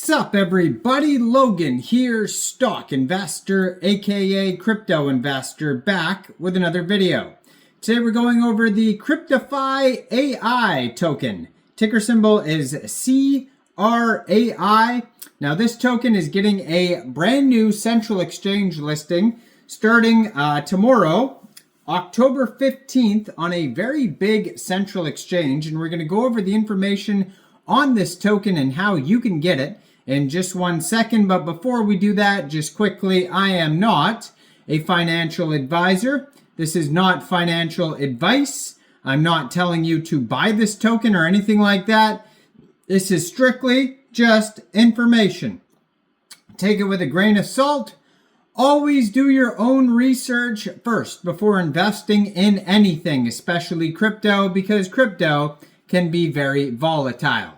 Sup everybody, Logan here, stock investor aka crypto investor, back with another video. Today we're going over the Cryptify AI token. Ticker symbol is CRAI. Now this token is getting a brand new central exchange listing starting tomorrow, October 15th, on a very big central exchange, and we're going to go over the information on this token and how you can get it in just 1 second. But before we do that, just quickly, I am not a financial advisor. This is not financial advice. I'm not telling you to buy this token or anything like that. This is strictly just information. Take it with a grain of salt. Always do your own research first before investing in anything, especially crypto, because crypto can be very volatile.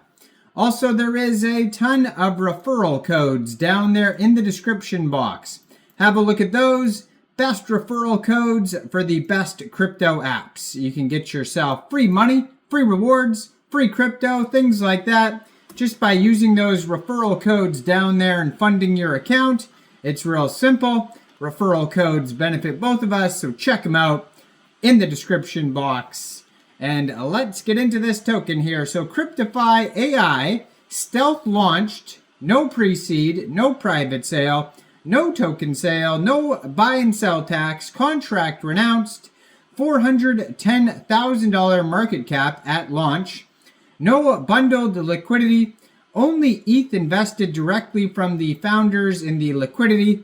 Also, there is a ton of referral codes down there in the description box. Have a look at those. Best referral codes for the best crypto apps. You can get yourself free money, free rewards, free crypto, things like that, just by using those referral codes down there and funding your account. It's real simple. Referral codes benefit both of us, so check them out in the description box. And let's get into this token here. So Cryptify AI, stealth launched, no pre-seed, no private sale, no token sale, no buy and sell tax, contract renounced, $410,000 market cap at launch, no bundled liquidity, only ETH invested directly from the founders in the liquidity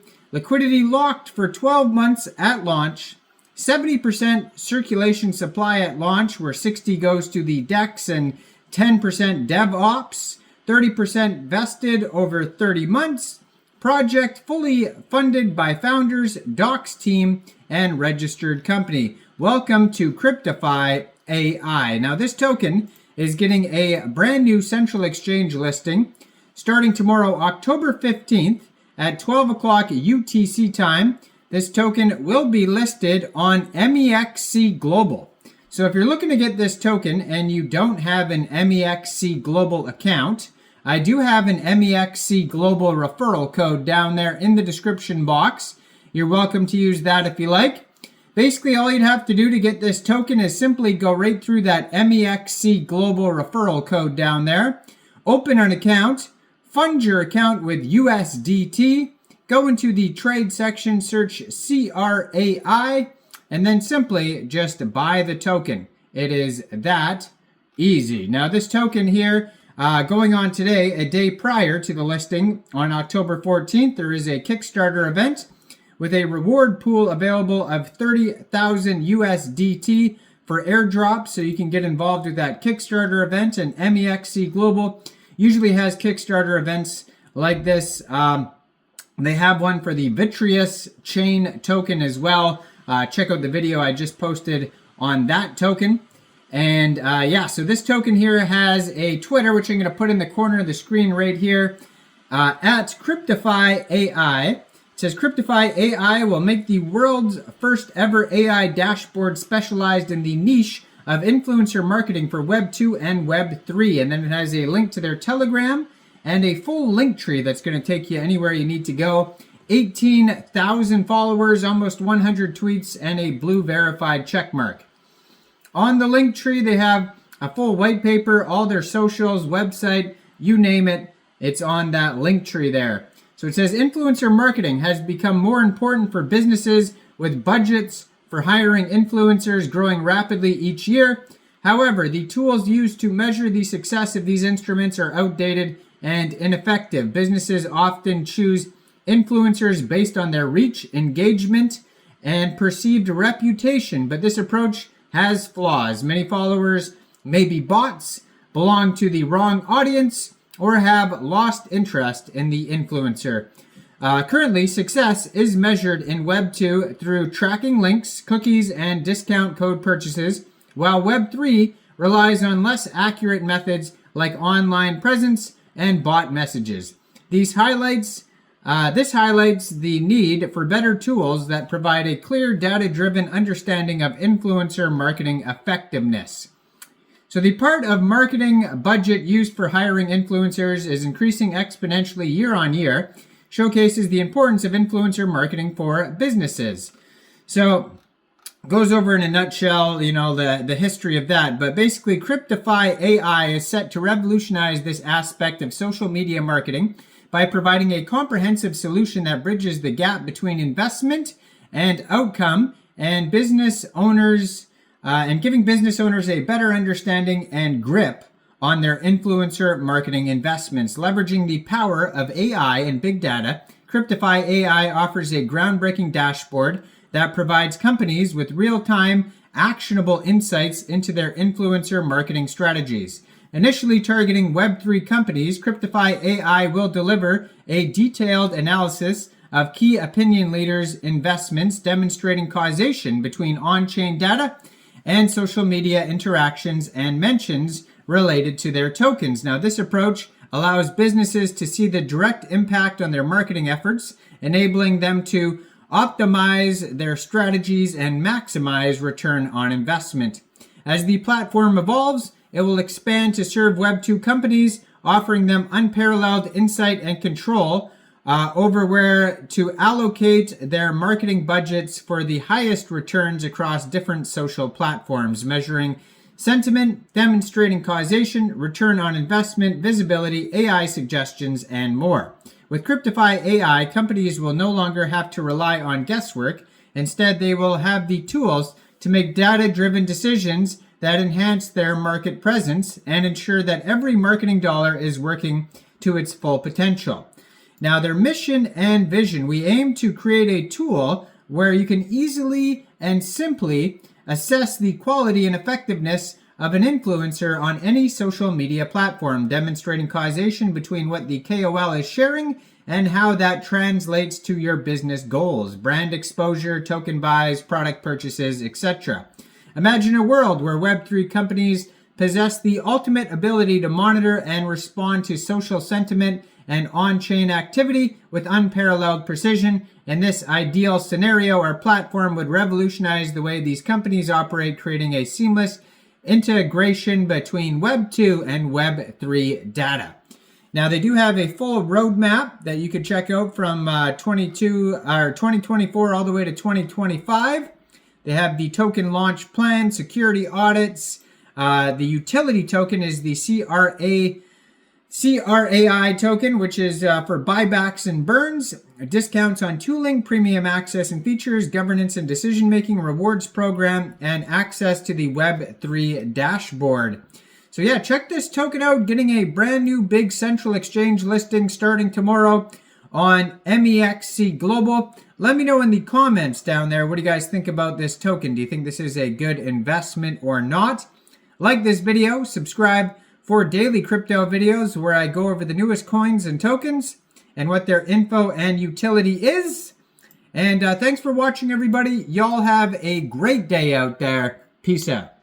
locked for 12 months at launch, 70% circulation supply at launch, where 60 goes to the DEX and 10% DevOps, 30% vested over 30 months, project fully funded by founders, docs team, and registered company. Welcome to Cryptify AI. Now this token is getting a brand new central exchange listing starting tomorrow, October 15th at 12 o'clock UTC time. This token will be listed on Mexc Global. So if you're looking to get this token and you don't have an Mexc Global account, I do have an Mexc Global referral code down there in the description box. You're welcome to use that if you like. Basically, all you'd have to do to get this token is simply go right through that Mexc Global referral code down there, open an account, fund your account with USDT, go into the trade section, search CRAI, and then simply just buy the token. It is that easy. Now this token here, going on today, a day prior to the listing on October 14th, there is a Kickstarter event with a reward pool available of 30,000 USDT for airdrop, so you can get involved with that Kickstarter event. And Mexc Global usually has Kickstarter events like this. They have one for the BITRUE chain token as well. Check out the video I just posted on that token. And yeah, so this token here has a Twitter, which I'm going to put in the corner of the screen right here, at Cryptify AI. It says Cryptify AI will make the world's first ever AI dashboard specialized in the niche of influencer marketing for Web 2 and Web 3. And then it has a link to their Telegram and a full link tree that's going to take you anywhere you need to go. 18,000 followers, almost 100 tweets, and a blue verified check mark. On the link tree, they have a full white paper, all their socials, website, you name it, it's on that link tree there. So it says influencer marketing has become more important for businesses with budgets for hiring influencers growing rapidly each year. However, the tools used to measure the success of these instruments are outdated and ineffective. Businesses often choose influencers based on their reach, engagement, and perceived reputation, but this approach has flaws. Many followers may be bots, belong to the wrong audience, or have lost interest in the influencer. Currently, success is measured in Web 2 through tracking links, cookies, and discount code purchases, while Web 3 relies on less accurate methods like online presence and bot messages. This highlights the need for better tools that provide a clear data-driven understanding of influencer marketing effectiveness. So the part of marketing budget used for hiring influencers is increasing exponentially year on year, showcases the importance of influencer marketing for businesses. So goes over in a nutshell, the history of that. But basically, Cryptify AI is set to revolutionize this aspect of social media marketing by providing a comprehensive solution that bridges the gap between investment and outcome and business owners and giving business owners a better understanding and grip on their influencer marketing investments. Leveraging the power of AI and big data, Cryptify AI offers a groundbreaking dashboard that provides companies with real-time, actionable insights into their influencer marketing strategies. Initially targeting Web3 companies, Cryptify AI will deliver a detailed analysis of key opinion leaders' investments, demonstrating causation between on-chain data and social media interactions and mentions related to their tokens. Now, this approach allows businesses to see the direct impact on their marketing efforts, enabling them to optimize their strategies and maximize return on investment. As the platform evolves, it will expand to serve Web2 companies, offering them unparalleled insight and control over where to allocate their marketing budgets for the highest returns across different social platforms, measuring sentiment, demonstrating causation, return on investment, visibility, AI suggestions, and more. With Cryptify AI, companies will no longer have to rely on guesswork. Instead, they will have the tools to make data-driven decisions that enhance their market presence and ensure that every marketing dollar is working to its full potential. Now, their mission and vision: we aim to create a tool where you can easily and simply assess the quality and effectiveness of an influencer on any social media platform, demonstrating causation between what the KOL is sharing and how that translates to your business goals, brand exposure, token buys, product purchases, etc. Imagine a world where Web3 companies possess the ultimate ability to monitor and respond to social sentiment and on-chain activity with unparalleled precision. In this ideal scenario, our platform would revolutionize the way these companies operate, creating a seamless integration between Web 2 and Web 3 data. Now, they do have a full roadmap that you could check out from 2024 all the way to 2025. They have the token launch plan, security audits. The utility token is the CRAI token, which is for buybacks and burns, discounts on tooling, premium access and features, governance and decision-making, rewards program, and access to the Web3 dashboard. So yeah, check this token out, getting a brand new big central exchange listing starting tomorrow on Mexc Global. Let me know in the comments down there, what do you guys think about this token? Do you think this is a good investment or not? Like this video, subscribe for daily crypto videos where I go over the newest coins and tokens and what their info and utility is. And thanks for watching, everybody. Y'all have a great day out there. Peace out.